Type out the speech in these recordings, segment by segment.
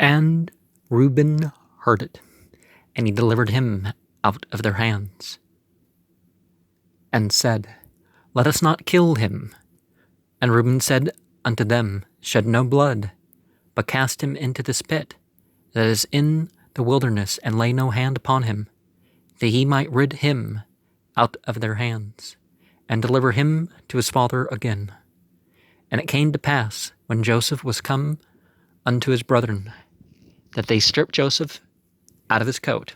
And Reuben heard it, and he delivered him out of their hands, and said, Let us not kill him. And Reuben said unto them, Shed no blood, but cast him into this pit that is in the wilderness, and lay no hand upon him, that he might rid him out of their hands, and deliver him to his father again. And it came to pass, when Joseph was come unto his brethren, that they stripped Joseph out of his coat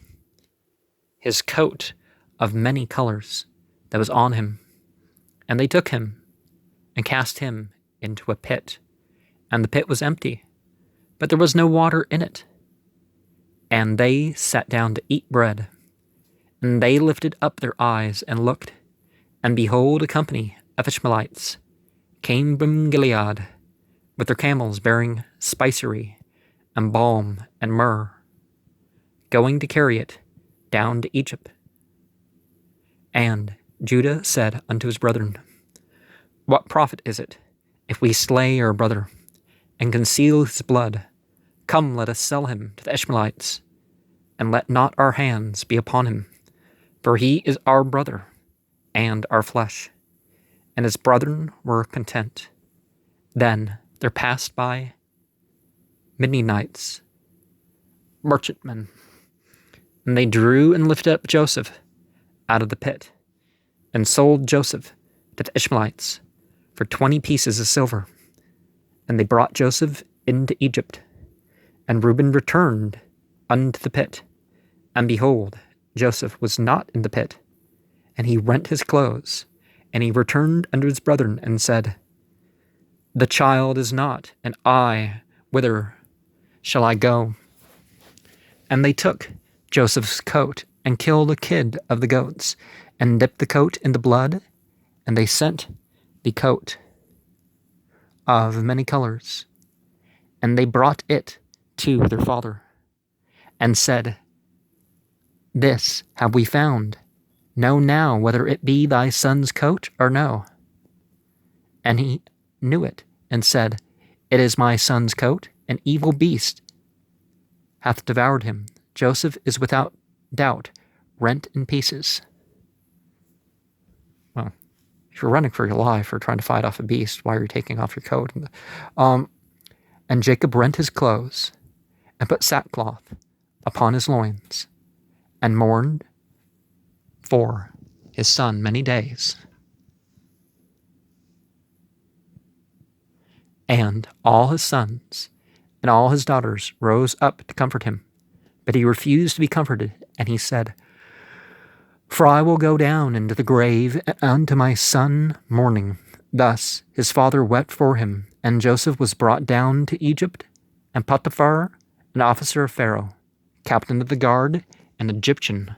of many colors that was on him, and they took him and cast him into a pit, and the pit was empty, but there was no water in it. And they sat down to eat bread, and they lifted up their eyes and looked, and behold, a company of Ishmaelites came from Gilead, with their camels bearing spicery and balm and myrrh, going to carry it down to Egypt. And Judah said unto his brethren, What profit is it, if we slay our brother, and conceal his blood? Come, let us sell him to the Ishmaelites, and let not our hands be upon him, for he is our brother and our flesh. And his brethren were content. Then there passed by Midianites, merchantmen, and they drew and lifted up Joseph out of the pit, and sold Joseph to the Ishmaelites for 20 pieces of silver. And they brought Joseph into Egypt. And Reuben returned unto the pit, and behold, Joseph was not in the pit. And he rent his clothes, and he returned unto his brethren, and said, The child is not, and I, whither shall I go? And they took Joseph's coat, and killed a kid of the goats, and dipped the coat in the blood, and they sent the coat of many colors, and they brought it to their father, and said, This have we found. Know now whether it be thy son's coat or no. And he knew it, and said, It is my son's coat. An evil beast hath devoured him. Joseph is without doubt rent in pieces. Well, if you're running for your life or trying to fight off a beast, why are you taking off your coat? And Jacob rent his clothes, and put sackcloth upon his loins, and mourned for his son many days. And all his sons and all his daughters rose up to comfort him, but he refused to be comforted, and he said, For I will go down into the grave unto my son mourning. Thus his father wept for him, and Joseph was brought down to Egypt, and Potiphar, an officer of Pharaoh, captain of the guard, an Egyptian,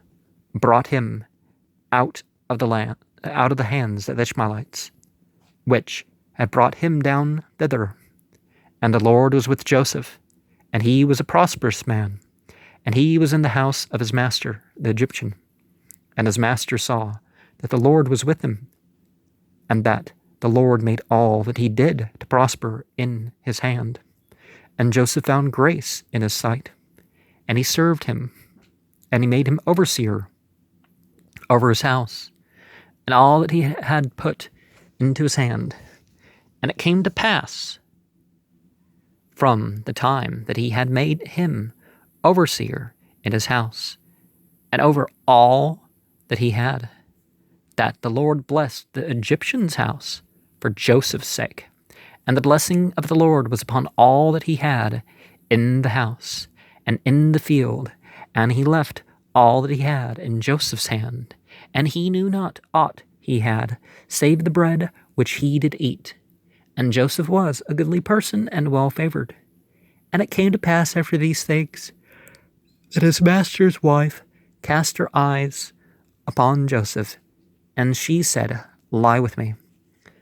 brought him out of the hands of the Ishmaelites, which had brought him down thither. And the Lord was with Joseph, and he was a prosperous man, and he was in the house of his master, the Egyptian. And his master saw that the Lord was with him, and that the Lord made all that he did to prosper in his hand. And Joseph found grace in his sight, and he served him, and he made him overseer over his house, and all that he had put into his hand. And it came to pass, from the time that he had made him overseer in his house, and over all that he had, that the Lord blessed the Egyptian's house for Joseph's sake. And the blessing of the Lord was upon all that he had in the house and in the field, and he left all that he had in Joseph's hand, and he knew not aught he had, save the bread which he did eat. And Joseph was a goodly person and well favored. And it came to pass after these things, that his master's wife cast her eyes upon Joseph, and she said, Lie with me.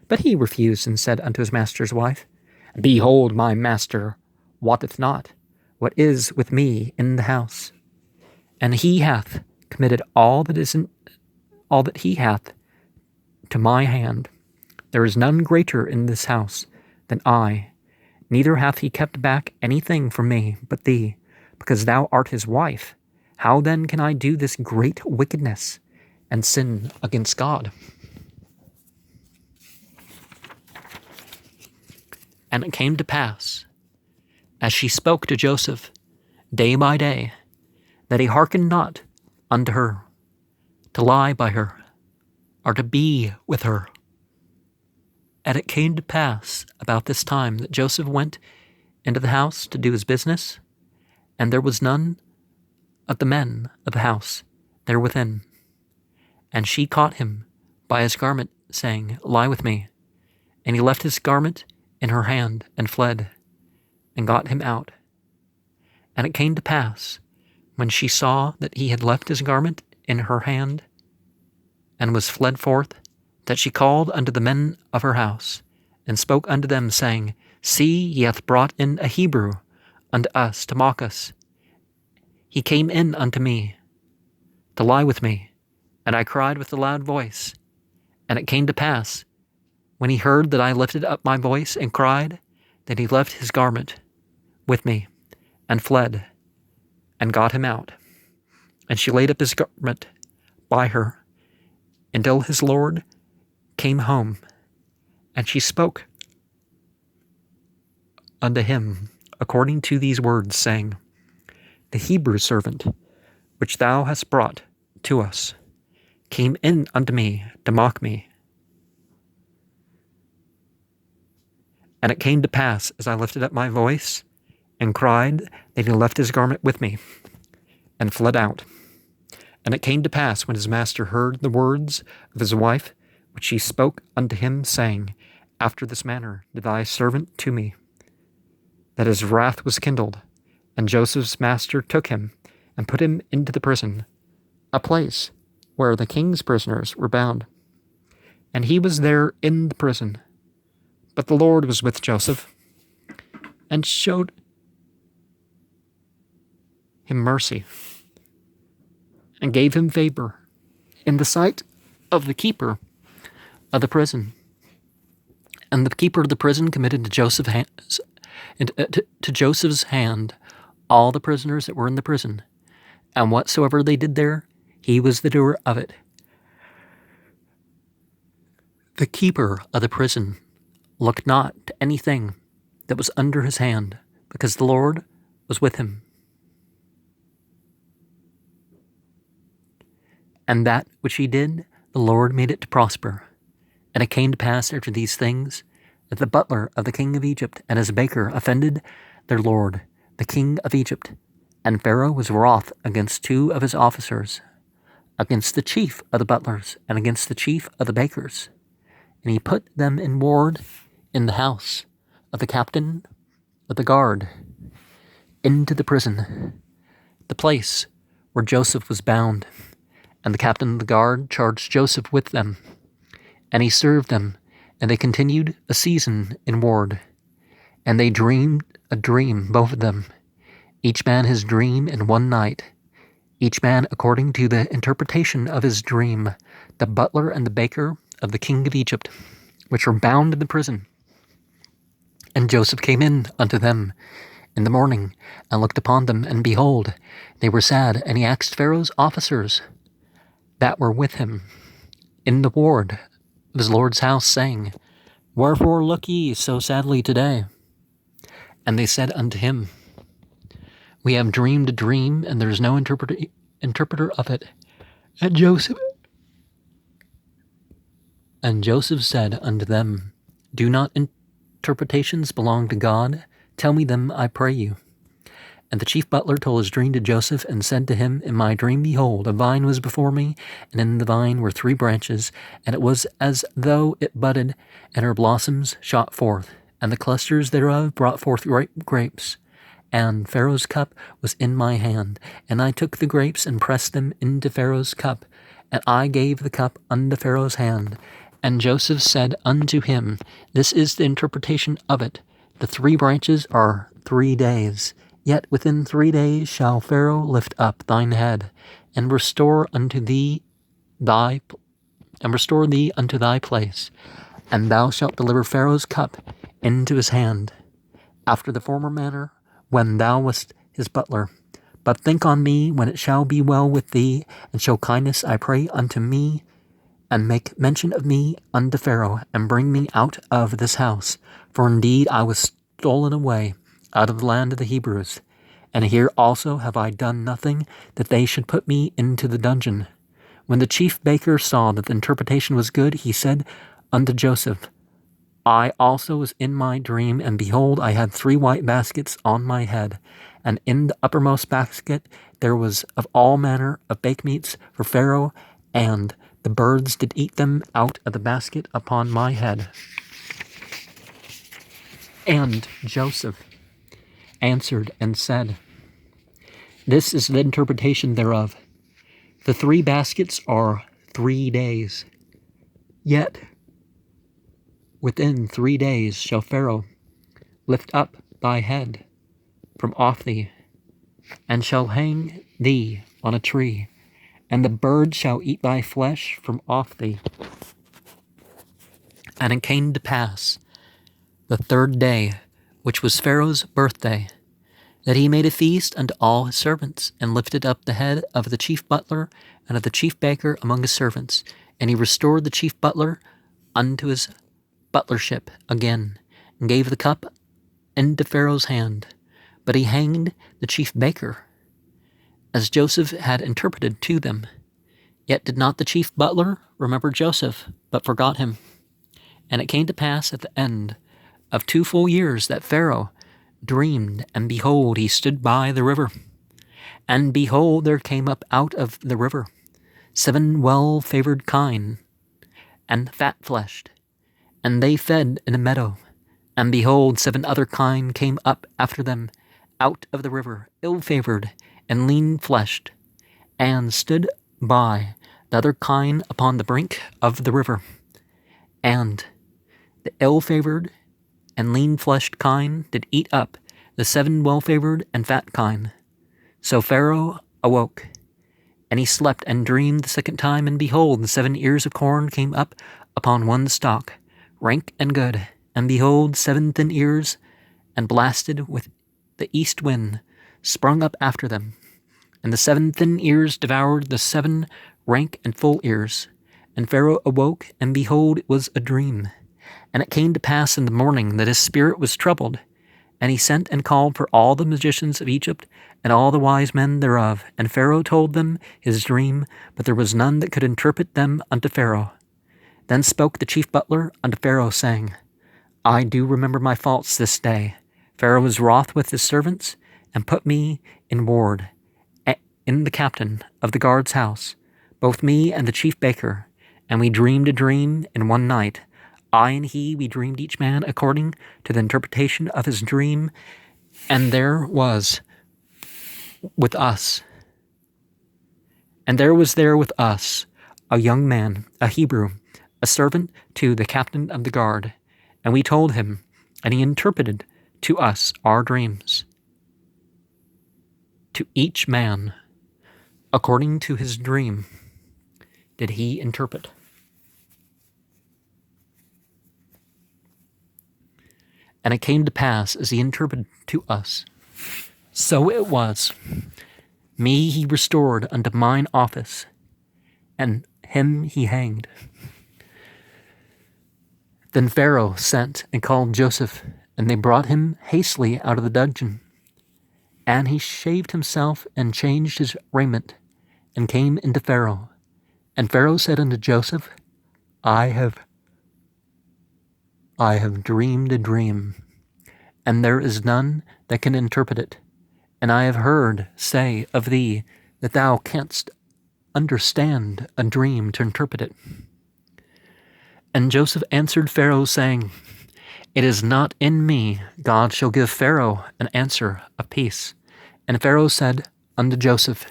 But he refused, and said unto his master's wife, Behold, my master wotteth not what is with me in the house, and he hath committed all that he hath to my hand. There is none greater in this house than I, Neither hath he kept back anything from me but thee, because thou art his wife. How then can I do this great wickedness and sin against God? And it came to pass, as she spoke to Joseph day by day, that he hearkened not unto her, to lie by her, or to be with her. And it came to pass about this time that Joseph went into the house to do his business, and there was none of the men of the house there within. And she caught him by his garment, saying, Lie with me. And he left his garment in her hand, and fled, and got him out. And it came to pass, when she saw that he had left his garment in her hand, and was fled forth, that she called unto the men of her house, and spoke unto them, saying, See, he hath brought in a Hebrew unto us to mock us. He came in unto me to lie with me, and I cried with a loud voice. And it came to pass, when he heard that I lifted up my voice and cried, that he left his garment with me, and fled, and got him out. And she laid up his garment by her, until his lord came home. And she spoke unto him according to these words, saying, The Hebrew servant, which thou hast brought to us, came in unto me to mock me. And it came to pass, as I lifted up my voice and cried, that he left his garment with me, and fled out. And it came to pass, when his master heard the words of his wife, which she spoke unto him, saying, After this manner did thy servant to me, that his wrath was kindled. And Joseph's master took him, and put him into the prison, a place where the king's prisoners were bound. And he was there in the prison. But the Lord was with Joseph, and showed him mercy, and gave him favor in the sight of the keeper of the prison. And the keeper of the prison committed to Joseph's hand all the prisoners that were in the prison, and whatsoever they did there, he was the doer of it. The keeper of the prison looked not to anything that was under his hand, because the Lord was with him. And that which he did, the Lord made it to prosper. And it came to pass after these things, that the butler of the king of Egypt and his baker offended their lord, the king of Egypt. And Pharaoh was wroth against two of his officers, against the chief of the butlers, and against the chief of the bakers. And he put them in ward in the house of the captain of the guard, into the prison, the place where Joseph was bound. And the captain of the guard charged Joseph with them. And he served them, and they continued a season in ward. And they dreamed a dream, both of them, each man his dream in one night, each man according to the interpretation of his dream, the butler and the baker of the king of Egypt, which were bound in the prison. And Joseph came in unto them in the morning, and looked upon them, and behold, they were sad. And he asked Pharaoh's officers that were with him in the ward of his lord's house, saying, Wherefore look ye so sadly today? And they said unto him, We have dreamed a dream, and there is no interpreter of it. And Joseph said unto them, Do not interpretations belong to God? Tell me them, I pray you. And the chief butler told his dream to Joseph, and said to him, In my dream, behold, a vine was before me, and in the vine were 3 branches, and it was as though it budded, and her blossoms shot forth, and the clusters thereof brought forth ripe grapes. And Pharaoh's cup was in my hand, and I took the grapes and pressed them into Pharaoh's cup, and I gave the cup unto Pharaoh's hand. And Joseph said unto him, This is the interpretation of it. The 3 branches are 3 days. Yet within 3 days shall Pharaoh lift up thine head, and restore thee unto thy place, and thou shalt deliver Pharaoh's cup into his hand. after the former manner, when thou wast his butler. But think on me when it shall be well with thee, and show kindness, I pray, unto me, and make mention of me unto Pharaoh, and bring me out of this house. For indeed I was stolen away out of the land of the Hebrews, and here also have I done nothing that they should put me into the dungeon. When the chief baker saw that the interpretation was good, he said unto Joseph, I also was in my dream, and behold, I had 3 white baskets on my head, and in the uppermost basket there was of all manner of baked meats for Pharaoh, and the birds did eat them out of the basket upon my head. And Joseph answered and said, This is the interpretation thereof. The 3 baskets are 3 days. Yet within 3 days shall Pharaoh lift up thy head from off thee, and shall hang thee on a tree, and the birds shall eat thy flesh from off thee. And it came to pass the 3rd day, which was Pharaoh's birthday, that he made a feast unto all his servants, and lifted up the head of the chief butler and of the chief baker among his servants. And he restored the chief butler unto his butlership again, and gave the cup into Pharaoh's hand. But he hanged the chief baker, as Joseph had interpreted to them. Yet did not the chief butler remember Joseph, but forgot him. And it came to pass at the end of 2 full years that Pharaoh dreamed, and behold, he stood by the river. And behold, there came up out of the river 7 well-favored kine, and fat-fleshed, and they fed in a meadow. And behold, 7 other kine came up after them out of the river, ill-favored and lean-fleshed, and stood by the other kine upon the brink of the river. And the ill-favored and lean-fleshed kine did eat up the 7 well-favored and fat kine. So Pharaoh awoke, and he slept and dreamed the 2nd time, and behold, the 7 ears of corn came up upon one stalk, rank and good. And behold, 7 thin ears, and blasted with the east wind, sprung up after them. And the 7 thin ears devoured the 7 rank and full ears. And Pharaoh awoke, and behold, it was a dream. And it came to pass in the morning that his spirit was troubled. And he sent and called for all the magicians of Egypt, and all the wise men thereof. And Pharaoh told them his dream, but there was none that could interpret them unto Pharaoh. Then spoke the chief butler unto Pharaoh, saying, I do remember my faults this day. Pharaoh was wroth with his servants, and put me in ward in the captain of the guard's house, both me and the chief baker. And we dreamed a dream in one night. I and he, we dreamed each man according to the interpretation of his dream. And there was with us a young man, a Hebrew, a servant to the captain of the guard. And we told him, and he interpreted to us our dreams. To each man, according to his dream, did he interpret. And it came to pass, as he interpreted to us, so it was. Me he restored unto mine office, and him he hanged. Then Pharaoh sent and called Joseph, and they brought him hastily out of the dungeon. And he shaved himself and changed his raiment, and came into Pharaoh. And Pharaoh said unto Joseph, I have dreamed a dream, and there is none that can interpret it. And I have heard say of thee that thou canst understand a dream to interpret it. And Joseph answered Pharaoh, saying, It is not in me. God shall give Pharaoh an answer of peace. And Pharaoh said unto Joseph,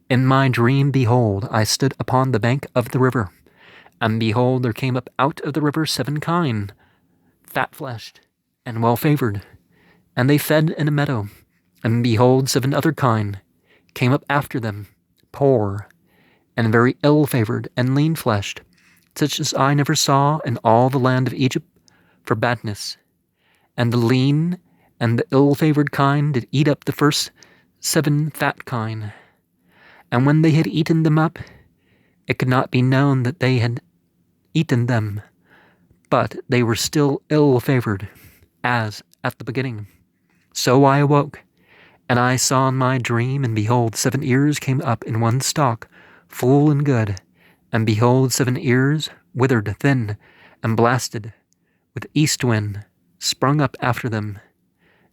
In my dream, behold, I stood upon the bank of the river, and behold, there came up out of the river 7 kine, fat-fleshed and well-favored, and they fed in a meadow. And behold, 7 other kine came up after them, poor, and very ill-favored, and lean-fleshed, such as I never saw in all the land of Egypt for badness. And the lean And the ill-favored kine did eat up the first 7 fat kine. And when they had eaten them up, it could not be known that they had eaten them, but they were still ill-favored, as at the beginning. So I awoke, and I saw in my dream, and behold, 7 ears came up in one stalk, full and good, and behold, 7 ears, withered, thin, and blasted, with east wind, sprung up after them.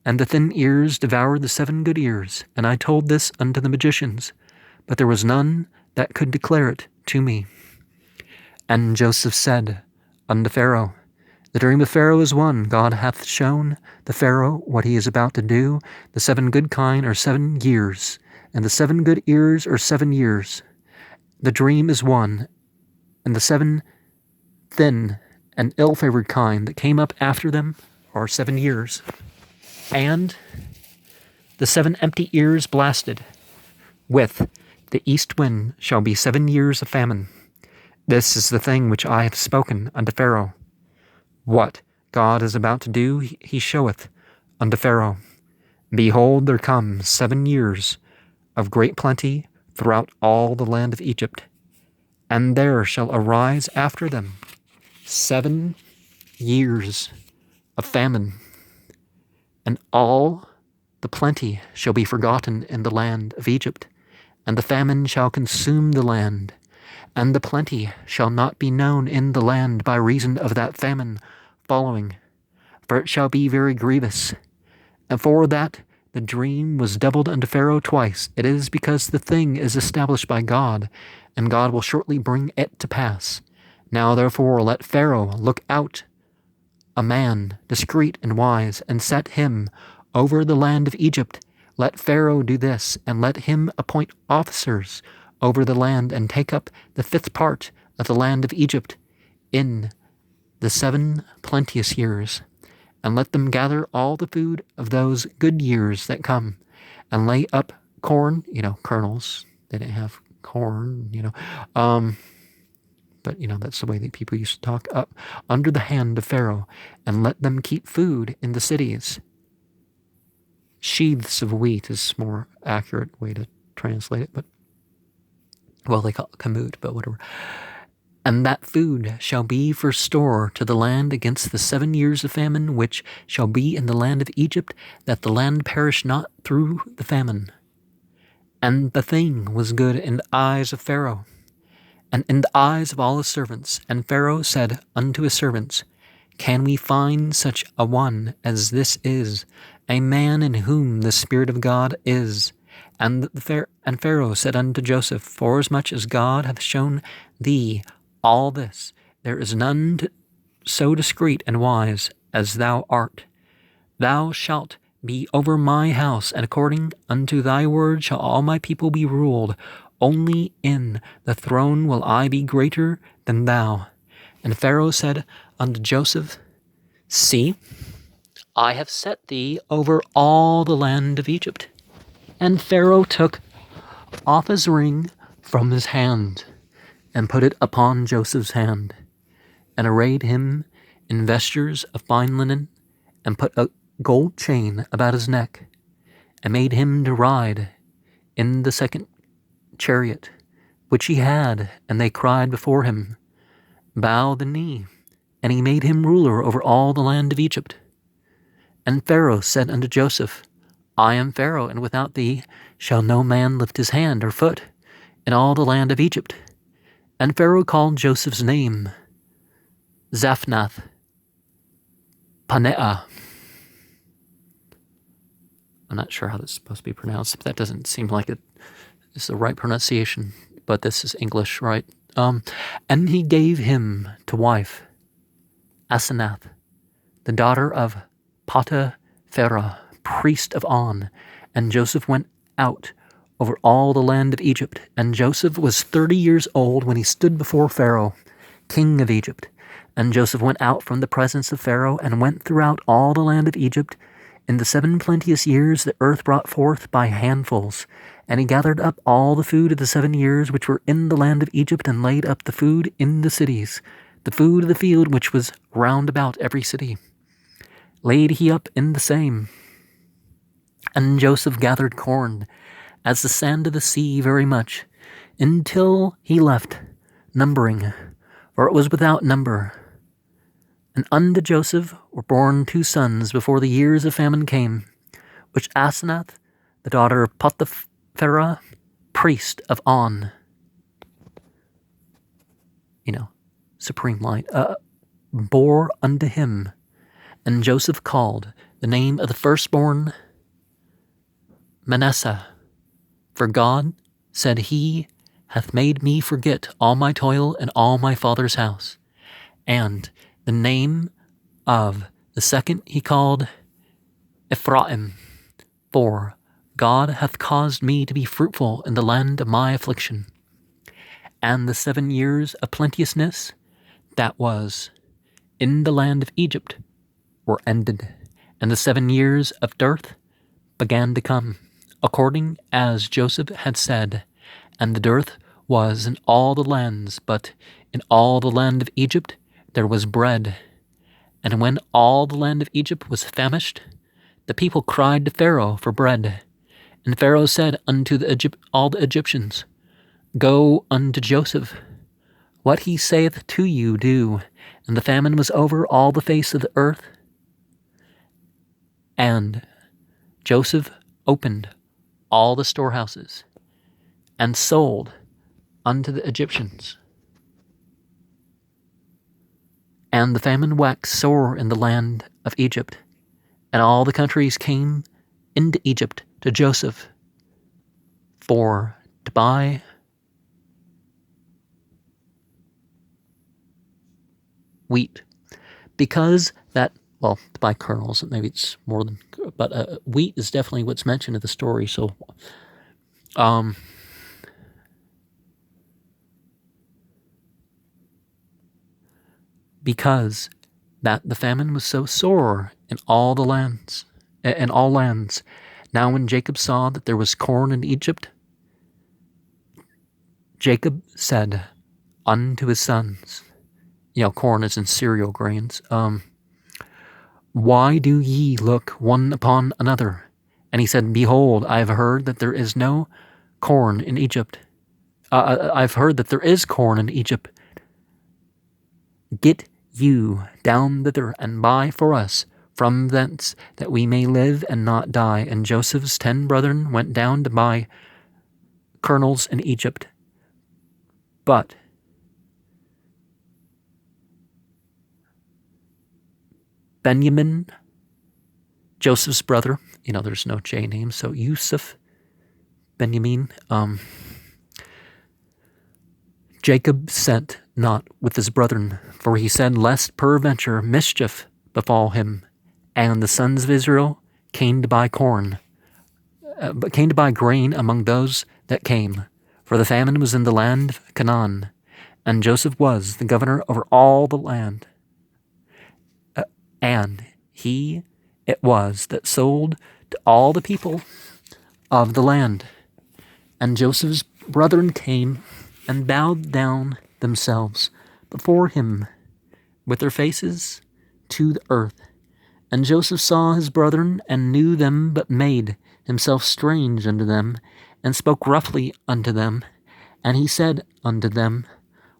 And the thin ears devoured the 7 good ears, and I told this unto the magicians, but there was none that could declare it to me. And Joseph said unto Pharaoh, The dream of Pharaoh is one. God hath shown the Pharaoh what he is about to do. The 7 good kine are 7 years, and the 7 good ears are 7 years. The dream is one, and the 7 thin and ill-favored kine that came up after them are 7 years. And the 7 empty ears blasted with the east wind shall be 7 years of famine. This is the thing which I have spoken unto Pharaoh. What God is about to do, he showeth unto Pharaoh. Behold, there come 7 years of great plenty throughout all the land of Egypt, and there shall arise after them 7 years of famine, and all the plenty shall be forgotten in the land of Egypt, and the famine shall consume the land, and the plenty shall not be known in the land by reason of that famine following, for it shall be very grievous. And for that the dream was doubled unto Pharaoh twice. It is because the thing is established by God, and God will shortly bring it to pass. Now therefore let Pharaoh look out a man discreet and wise, and set him over the land of Egypt. Let Pharaoh do this, and let him appoint officers over the land, and take up the 5th part of the land of Egypt in the 7 plenteous years, and let them gather all the food of those good years that come, and lay up corn, kernels. They didn't have corn, but that's the way that people used to talk, up under the hand of Pharaoh, and let them keep food in the cities. Sheaths of wheat is more accurate way to translate it, but they call it kamut, but whatever. And that food shall be for store to the land against the 7 years of famine, which shall be in the land of Egypt, that the land perish not through the famine. And the thing was good in the eyes of Pharaoh, and in the eyes of all his servants. And Pharaoh said unto his servants, Can we find such a one as this is, a man in whom the Spirit of God is? And Pharaoh said unto Joseph, Forasmuch as God hath shown thee all this, there is none so discreet and wise as thou art. Thou shalt be over my house, and according unto thy word shall all my people be ruled. Only in the throne will I be greater than thou. And Pharaoh said unto Joseph, See, I have set thee over all the land of Egypt. And Pharaoh took off his ring from his hand, and put it upon Joseph's hand, and arrayed him in vestures of fine linen, and put a gold chain about his neck, and made him to ride in the 2nd chariot, which he had. And they cried before him, Bow the knee. And he made him ruler over all the land of Egypt. And Pharaoh said unto Joseph, I am Pharaoh, and without thee shall no man lift his hand or foot in all the land of Egypt. And Pharaoh called Joseph's name Zaphnath Paneah. I'm not sure how this is supposed to be pronounced, but that doesn't seem like it is the right pronunciation. But this is English, right? And he gave him to wife Asenath, the daughter of Potipharah, priest of On. And Joseph went out over all the land of Egypt. And Joseph was 30 years old when he stood before Pharaoh, king of Egypt. And Joseph went out from the presence of Pharaoh, and went throughout all the land of Egypt. In the 7 plenteous years the earth brought forth by handfuls. And he gathered up all the food of the 7 years which were in the land of Egypt, and laid up the food in the cities. The food of the field which was round about every city laid he up in the same. And Joseph gathered corn, as the sand of the sea very much, until he left, numbering, for it was without number. And unto Joseph were born 2 sons before the years of famine came, which Asenath, the daughter of Potipharah, priest of On, supreme light, bore unto him. And Joseph called the name of the firstborn Manasseh, for God, said he, hath made me forget all my toil and all my father's house. And the name of the second he called Ephraim, for God hath caused me to be fruitful in the land of my affliction. And the 7 years of plenteousness that was in the land of Egypt were ended, and the 7 years of dearth began to come, according as Joseph had said. And the dearth was in all the lands, but in all the land of Egypt there was bread. And when all the land of Egypt was famished, the people cried to Pharaoh for bread. And Pharaoh said unto all the Egyptians, Go unto Joseph, what he saith to you do. And the famine was over all the face of the earth. And Joseph opened all the storehouses, and sold unto the Egyptians. And the famine waxed sore in the land of Egypt, and all the countries came into Egypt to Joseph for to buy wheat, because that, well, to buy kernels, maybe it's more than, but wheat is definitely what's mentioned in the story. So, because that the famine was so sore in all the lands, in all lands. Now when Jacob saw that there was corn in Egypt, Jacob said unto his sons, corn is in cereal grains, why do ye look one upon another? And he said, Behold, I have heard that there is no corn in Egypt. I've heard that there is corn in Egypt. Get you down thither and buy for us from thence, that we may live and not die. And Joseph's 10 brethren went down to buy kernels in Egypt. But Benjamin, Joseph's brother, there's no J name, so Yusuf, Benjamin, Jacob sent not with his brethren, for he said, lest peradventure mischief befall him. And the sons of Israel came to buy corn, but came to buy grain among those that came, for the famine was in the land of Canaan, and Joseph was the governor over all the land. And he it was that sold to all the people of the land. And Joseph's brethren came and bowed down themselves before him with their faces to the earth. And Joseph saw his brethren, and knew them, but made himself strange unto them, and spoke roughly unto them. And he said unto them,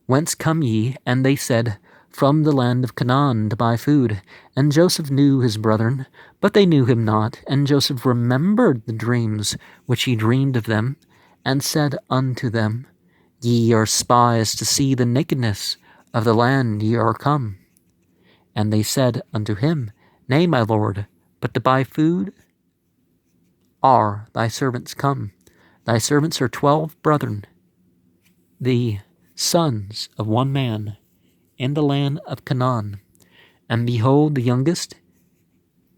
Whence come ye? And they said, From the land of Canaan, to buy food. And Joseph knew his brethren, but they knew him not. And Joseph remembered the dreams which he dreamed of them, and said unto them, Ye are spies to see the nakedness of the land ye are come. And they said unto him, Nay, my lord, but to buy food are thy servants come. Thy servants are 12 brethren, the sons of one man, in the land of Canaan. And behold, the youngest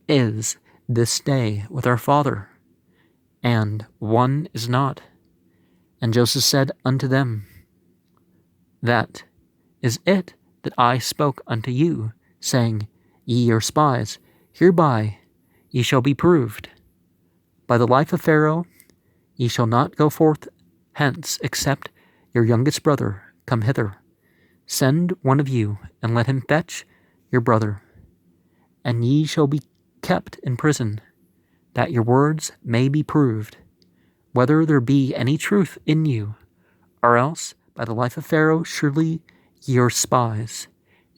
is this day with our father, and one is not. And Joseph said unto them, That is it that I spoke unto you, saying, Ye are spies. Hereby ye shall be proved. By the life of Pharaoh ye shall not go forth hence, except your youngest brother come hither. Send one of you, and let him fetch your brother, and ye shall be kept in prison that your words may be proved, whether there be any truth in you, or else, by the life of Pharaoh, surely ye are spies.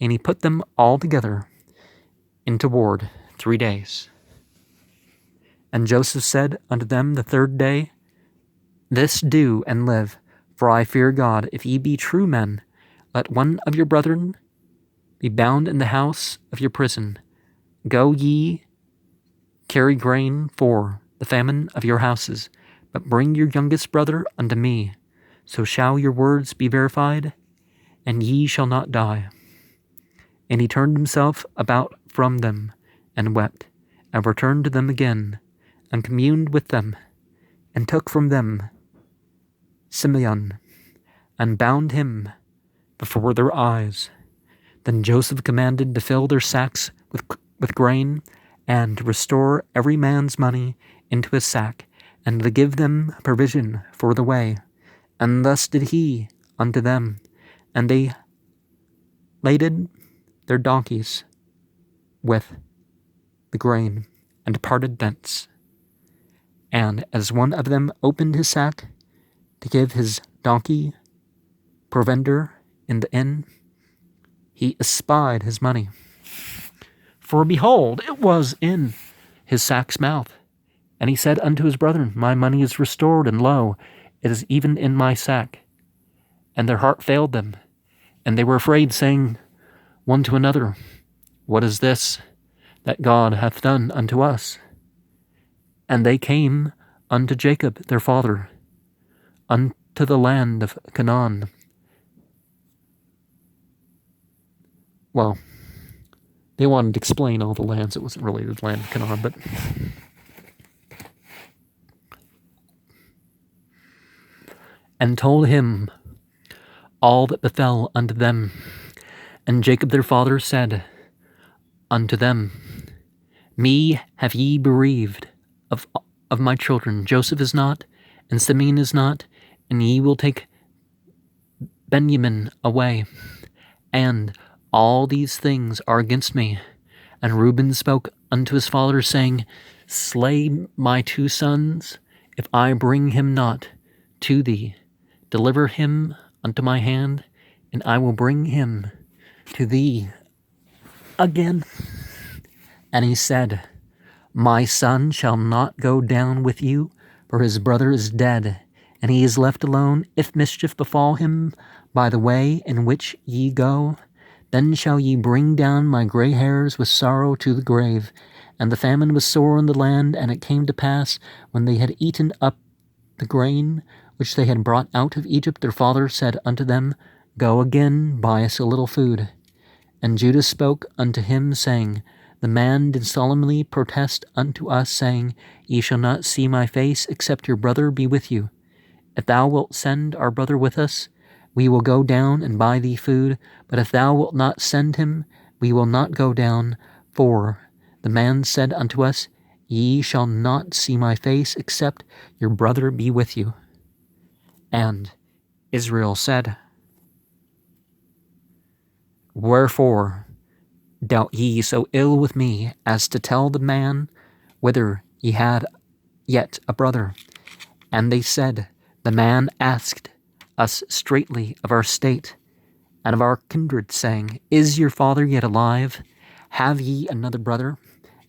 And he put them all together into ward 3 days. And Joseph said unto them the third day, This do and live, for I fear God. If ye be true men, let one of your brethren be bound in the house of your prison. Go ye, carry grain for the famine of your houses, but bring your youngest brother unto me. So shall your words be verified, and ye shall not die. And he turned himself about from them, and wept, and returned to them again, and communed with them, and took from them Simeon, and bound him before their eyes. Then Joseph commanded to fill their sacks with grain, and to restore every man's money into his sack, and to give them provision for the way. And thus did he unto them. And they laded their donkeys with the grain, and departed thence. And as one of them opened his sack to give his donkey provender in the inn, he espied his money. For behold, it was in his sack's mouth. And he said unto his brethren, My money is restored, and lo, it is even in my sack. And their heart failed them, and they were afraid, saying one to another, What is this that God hath done unto us? And they came unto Jacob their father, unto the land of Canaan. Well, they wanted to explain all the lands. It wasn't really the land of Canaan, but and told him all that befell unto them. And Jacob their father said unto them, Me have ye bereaved of my children. Joseph is not, and Simeon is not, and ye will take Benjamin away. And all these things are against me. And Reuben spoke unto his father, saying, Slay my 2 sons, if I bring him not to thee. Deliver him unto my hand, and I will bring him to thee again. And he said, My son shall not go down with you, for his brother is dead, and he is left alone. If mischief befall him by the way in which ye go, then shall ye bring down my gray hairs with sorrow to the grave. And the famine was sore in the land, and it came to pass, when they had eaten up the grain which they had brought out of Egypt, their father said unto them, Go again, buy us a little food. And Judah spoke unto him, saying, The man did solemnly protest unto us, saying, Ye shall not see my face, except your brother be with you. If thou wilt send our brother with us, we will go down and buy thee food. But if thou wilt not send him, we will not go down. For the man said unto us, Ye shall not see my face, except your brother be with you. And Israel said, Wherefore dealt ye so ill with me, as to tell the man whither ye had yet a brother? And they said, The man asked us straitly of our state, and of our kindred, saying, Is your father yet alive? Have ye another brother?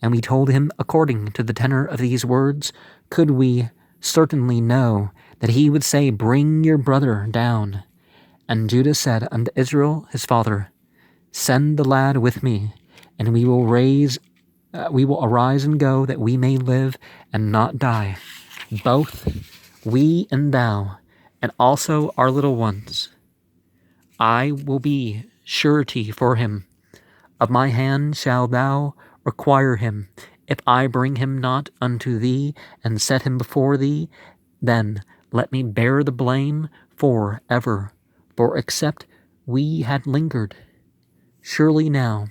And we told him according to the tenor of these words, could we certainly know that he would say, Bring your brother down. And Judah said unto Israel his father, Send the lad with me, and we will arise and go, that we may live and not die, both we and thou, and also our little ones. I will be surety for him. Of my hand shalt thou require him. If I bring him not unto thee, and set him before thee, then let me bear the blame for ever. For except we had lingered, surely now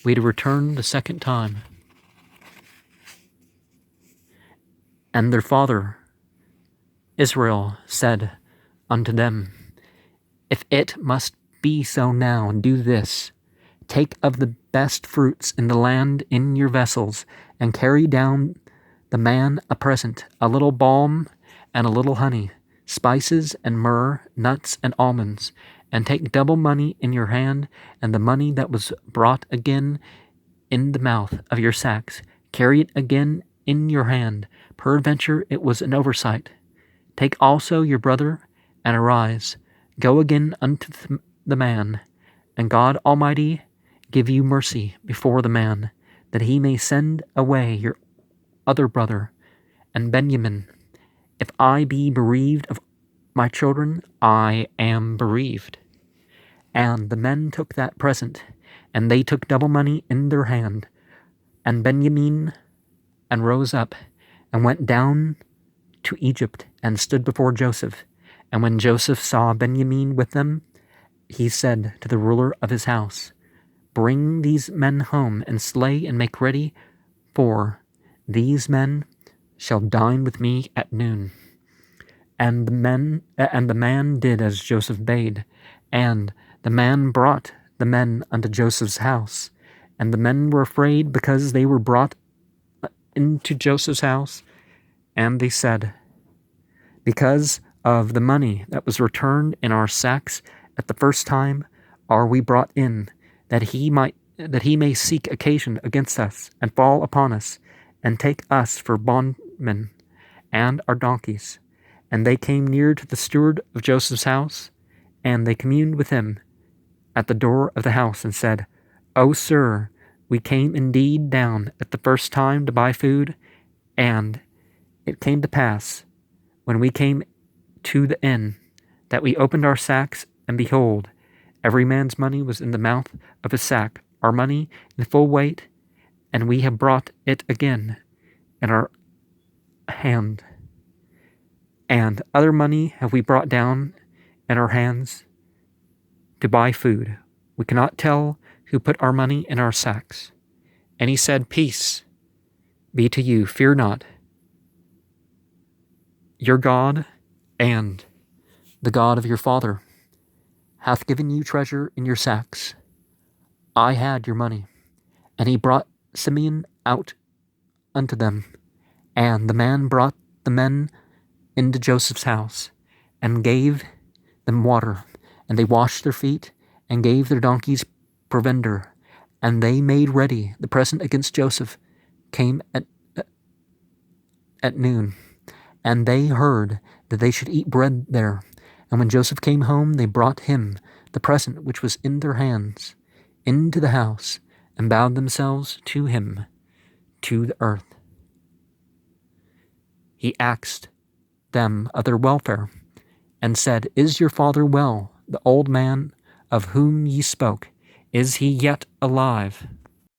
we'd return the second time. And their father Israel said unto them, If it must be so now, do this. Take of the best fruits in the land in your vessels, and carry down the man a present, a little balm and a little honey, spices and myrrh, nuts and almonds, and take double money in your hand, and the money that was brought again in the mouth of your sacks, carry it again in your hand. Peradventure it was an oversight. Take also your brother, and arise, go again unto the man, and God Almighty give you mercy before the man, that he may send away your other brother, and Benjamin. If I be bereaved of my children, I am bereaved. And the men took that present, and they took double money in their hand. And Benjamin and rose up, and went down to Egypt, and stood before Joseph. And when Joseph saw Benjamin with them, he said to the ruler of his house, Bring these men home, and slay and make ready, for these men shall dine with me at noon. And the man did as Joseph bade, and the man brought the men unto Joseph's house. And the men were afraid, because they were brought into Joseph's house. And they said, Because of the money that was returned in our sacks at the first time are we brought in, that he may seek occasion against us, and fall upon us, and take us for bondmen, and our donkeys. And they came near to the steward of Joseph's house, and they communed with him at the door of the house, and said, O sir, we came indeed down at the first time to buy food, and it came to pass, when we came to the inn, that we opened our sacks, and behold, every man's money was in the mouth of his sack, our money in full weight, and we have brought it again in our hand. And other money have we brought down in our hands to buy food. We cannot tell who put our money in our sacks. And he said, Peace be to you, fear not. Your God and the God of your father hath given you treasure in your sacks. I had your money. And he brought Simeon out unto them. And the man brought the men into Joseph's house, and gave them water, and they washed their feet, and gave their donkeys provender. And they made ready the present against Joseph, came at noon. And they heard that they should eat bread there. And when Joseph came home, they brought him the present which was in their hands into the house, and bowed themselves to him to the earth. He asked them of their welfare, and said, Is your father well, the old man of whom ye spoke? Is he yet alive?